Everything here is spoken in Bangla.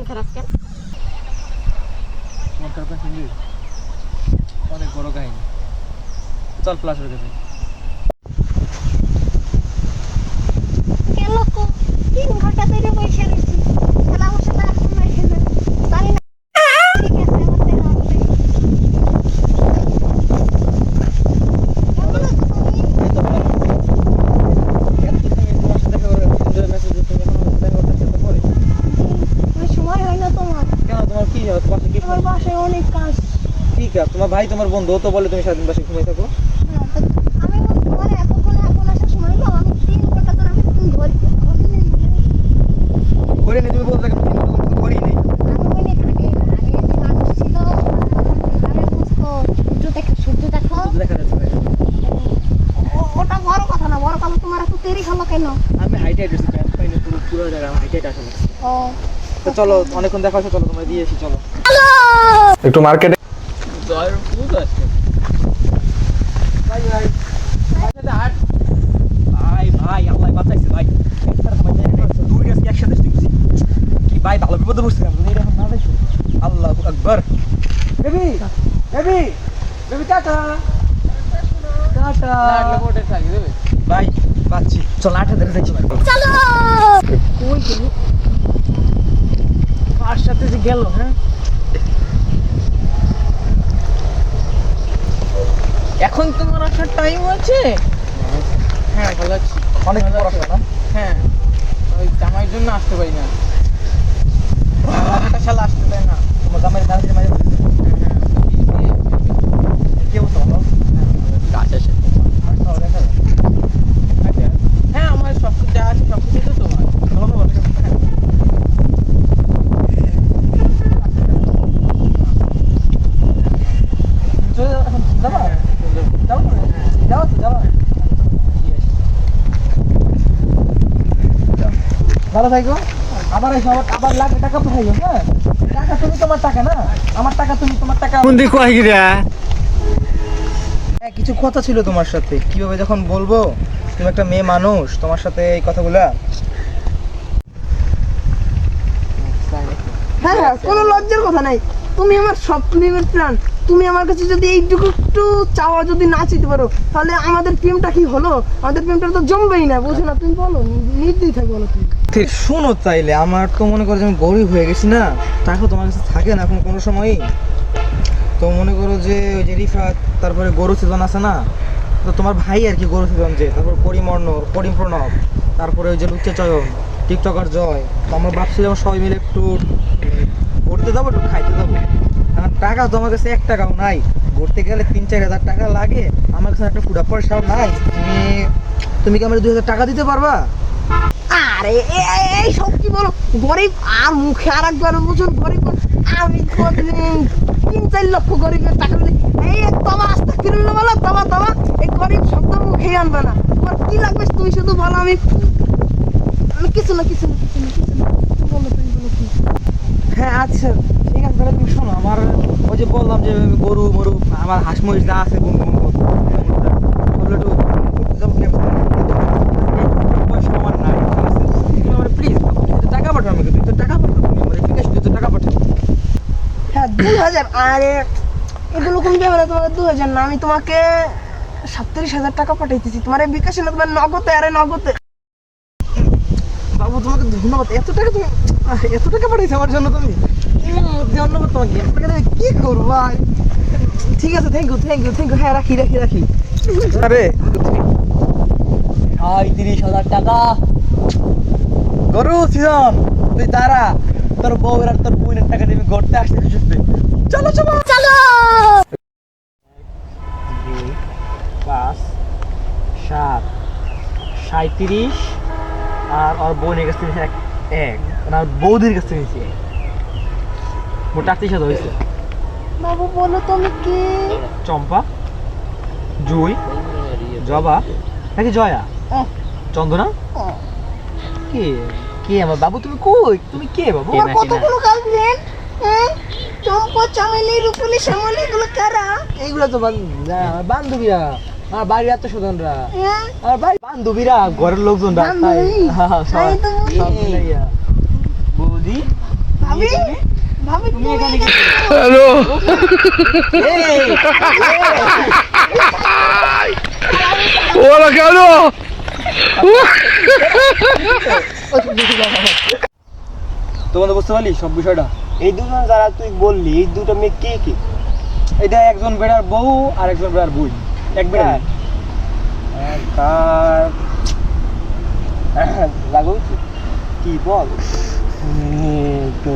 মন খারাপ কেন? মন খারাপ শুনবি? অনেক বড় কাহিনী। চল ক্লাস হয়ে যাবে। কেন 3 ঘন্টা ধরে বসে রয়েছি, খেলা আমার সাথে আর সময় খেলে জানি না। ঠিক আছে, আমার দেখা হবে। কেমন আছো তুমি? ওই সময় হয় না তোমার? কেন তোমার কি হয়? তোমার কি আমার বাসায় অনেক কাজ। ঠিক আছে, তোমার ভাই তোমার বন্ধু তো বলে তুমি সারাদিন বাসায় ঘুমিয়ে থাকো। আমি তোমার এতক্ষণ এখন আসার সময় হলো, আমি 3 ঘন্টা ধরে আমি ঘরে করে নি তুমি বলতে থাকো, কিন্তু করি নেই। আমি অনেক আগে যে মানুষ ছিল, আমি বুঝতো সূর্য দেখো। দেখা যাচ্ছে ভাই। ওটা বড় কথা না, বড় কথা তোমার এত দেরি হলো কেন? আমি হাইটে এসেছি, প্যান্ট পাইনি, পুরো জায়গা আমার হাইটে আসলে। ও তো চলো, অনেকক্ষণ দেখা হয়েছে, চলো তোমরা দিয়ে এসি, চলো একটু মার্কেটে জয়ের পুরো আছে। ভাই ভাই হাট ভাই ভাই আল্লাহ বাঁচাইছে ভাই। একটার সময় যাই না, দুই গাছ একসাথে দেখছি কি ভাই, ভালো বিপদে পড়ছিলাম তুমি এরকম না দেখো। আল্লাহু আকবার। Baby baby baby tata tata. লাগলে কোটে থাকি দেবে ভাই, বাচ্চি চল 8 ধরে যাচ্ছি ভাই। চলো। কই গেল? কার সাথে যে গেল? হ্যাঁ এখন তোমার আসার টাইম আছে? হ্যাঁ ভালো আছি। অনেক পড়াশোনা না? হ্যাঁ ওই জামাইয়ের জন্য আসতে পারি না, একটা শালা আসতে পারে না। তোমার জামাইয়ের কাছে মাঝে কি অবস্থা বলো? কাজ আছে। আর দেখা যায়। হ্যাঁ আমার সব কিছু যা আছে সব কিছু তো তোমার। ধন্যবাদ। চলে যাও এখন, যাবা? যাও না? যাও তো, যাবা? ভালো থাকো, আবার এসো, আবার লাগবে টাকা পাঠাইও। হ্যাঁ টাকা তুমি তোমার টাকা না, আমার টাকা তুমি তোমার টাকা। হ্যাঁ কিছু কথা ছিল তোমার সাথে, কিভাবে যখন বলবো, তুমি একটা মেয়ে মানুষ, তোমার সাথে এই কথাগুলা। হ্যাঁ হ্যাঁ, কোনো লজ্জার কথা নাই। তুমি আমার স্বপ্নের প্রাণ। তুমি আমার কাছে যদি এইটুকু একটু চাওয়া যদি না চাইতে পারো, তাহলে আমাদের প্রেমটা কি হলো? আমাদের প্রেমটা তো জমবেই না, বুঝো না? তুমি বলো, নির্দ্বিধায় বলো তুমি। ঠিক শোনো, চাইলে আমার তো মনে করো যে আমি গরিব হয়ে গেছি না, টাকা তোমার কাছে থাকে না এখন কোনো সময়ই। তো মনে করো যে ওই যে রিফাত, তারপরে গরু সিজন আছে না, তো তোমার ভাই আর কি গরু সিজন, যে তারপর করিম প্রণব, তারপরে ওই যে লুচ্চা চয়ন, টিকটকার জয়, তো আমরা ভাবছিলাম সবাই মিলে একটু ঘুরতে যাবো, একটু খাইতে যাবো। কারণ টাকা তো আমার কাছে 1 টাকাও নাই, ঘুরতে গেলে 3-4 হাজার টাকা লাগে, আমার কাছে একটা ফুটা পয়সাও নাই। তুমি কি আমার 2,000 টাকা দিতে পারবা? আরে এই সব কি বলো? গরিব আর মুখে আর একবার বুঝুন গরিব। আমি 3-4 লক্ষ গরিবের টাকা দিই। এই তোমার আস্তে কিরুল্লা বলো, তোমা এই গরিব শব্দ মুখে আনবে না। তোমার কি লাগবে তুমি শুধু বলো, আমি কিছু না। তুমি বলো কি? হ্যাঁ আচ্ছা ঠিক আছে, তাহলে তুমি শোনো, আমার ওই যে বললাম যে গরু মরু, আমার হাঁস মহিষ যা আছে পয়সা আমার নাই, ঠিক আছে? তুমি আমার প্লিজ টাকা পাঠাও, আমাকে 2,000 টাকা পাঠাও, তুমি আমার বিকাশ 2,000 টাকা পাঠাও। হ্যাঁ 2,000। আরে এগুলো কোন ব্যাপার না, তোমার 2,000 না, আমি তোমাকে 37,000 টাকা পাঠাইতেছি। তোমার এই বিকাশে না, তোমার নগদে। আরে নগদে। বাবু তোমাকে ধন্যবাদ, এত টাকা পাঠাইছো আমার জন্য তুমি। ধন্যবাদ তোমাকে, এত টাকা দিয়ে কি করবো ভাই। ঠিক আছে, থ্যাংক ইউ। হ্যাঁ রাখি। আরে 30,000 টাকা গরু সিজন, তুই দাঁড়া, তোর বউয়ের আর তোর বোনের টাকা দিয়ে আমি ঘুরতে আসতে শুনতে। চলো 2, 5, 7, 37, আর ওর বোনের কাছ থেকে 1, আর বৌদির কাছ থেকে 1, মোট 38,000 হয়েছে। বাবু বলো তুমি কি? চম্পা, জুই, জবা নাকি জয়া, চন্দনা। কে আমার বাবু? তুমি কই? তুমি কে বাবু? তোমার কতগুলো গার্লফ্রেন্ড? হ্যাঁ, চম্পা, চামেলি, রূপালি, শ্যামলি, এগুলো কারা? এইগুলো তো আমার বান্ধবীরা, আমার বাড়ির আত্মস্বজনরা, হ্যাঁ, আমার বাড়ির বান্ধবীরা, ঘরের লোকজনরা। বান্ধবী? হ্যাঁ, তাই তো বলি। বৌদি বাবু ভাবি ভাবি তুমি এখানে কি হ্যালো ওরা কেন তোমাদের বুঝতে পারলি সব বিষয়টা? এই দুজন যারা তুই বললি এই দুটো মেয়ে কে কে? এটা একজন বেড়ার বউ আর একজন বেড়ার বই, এক বেড়ার। কার লাগো কি বল? তো